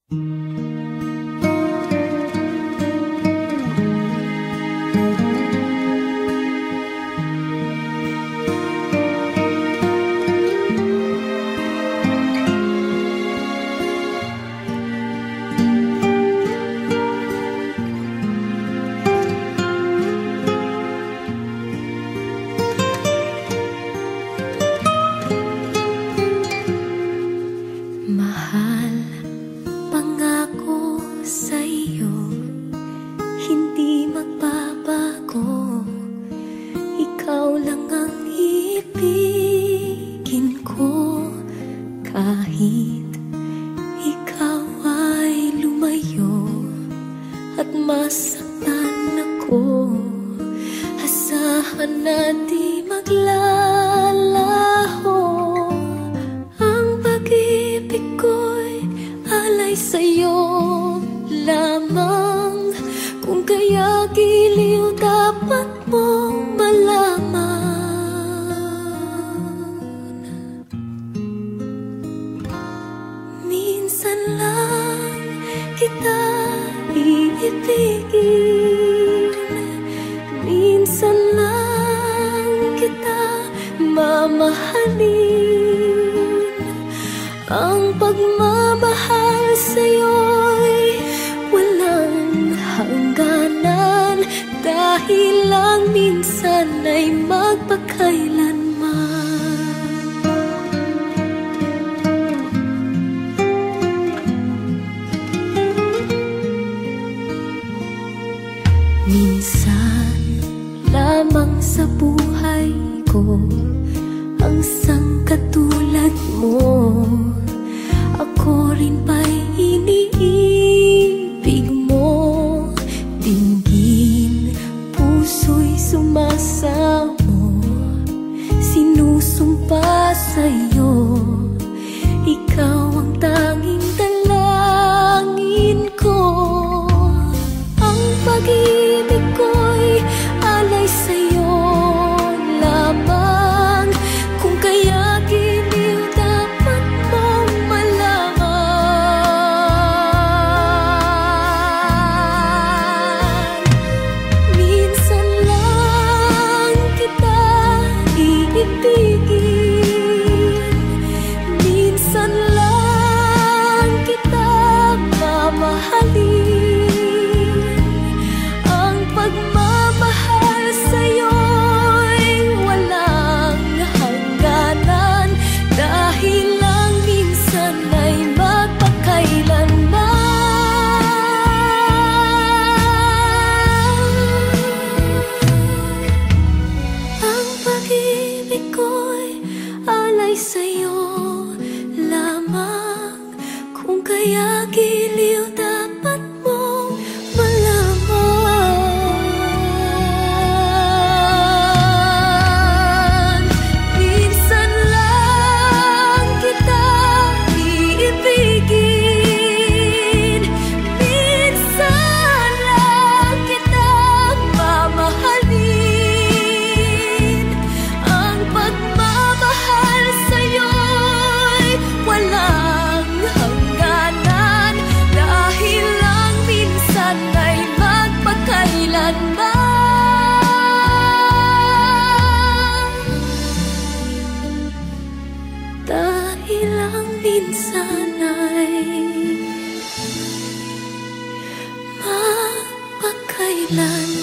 Mahal, pangako sa'yo, hindi magbabago. Ikaw lang ang ibigin ko. Kahit ikaw ay lumayo at masaktan ako, asahan na di maglalaho. Pag-ibig ko'y alay sa'yo lamang. Kung kaya giliw dapat mong malaman. Minsan lang kita iibigin, minsan lang kita mamahalin. Ang pagmamahal sa'yo'y walang hangganan, dahil lang minsan ay magpakailanman. Minsan lamang sa buhay ko ang sangkatulad mo. Ako rin ba'y iniibig mo? Dinggin, puso'y sumasamo, sinusumpa sa'yo. Ikaw ang tanging dalangin ko. Ang pag-ibig ko'y alay sa'yo lamang. Kung kaya giliw dapat mong malaman. Minsan lang kita iibigin, minsan lang kita mamahalin. Ang pagmamahal sa'yo'y walang hangganan, dahil lang minsan ay magpakailanman. Ang pag-ibig ko'y alay sa'yo lamang. Kung kaya giliw dapat mong malaman. Minsan lang kita iibigin, minsan lang kita mamahalin. Ang pagmamahal sa'yo'y walang hangganan, dahil lang minsan ay magpakailanman. Dahil lang minsan ay magpakailanman.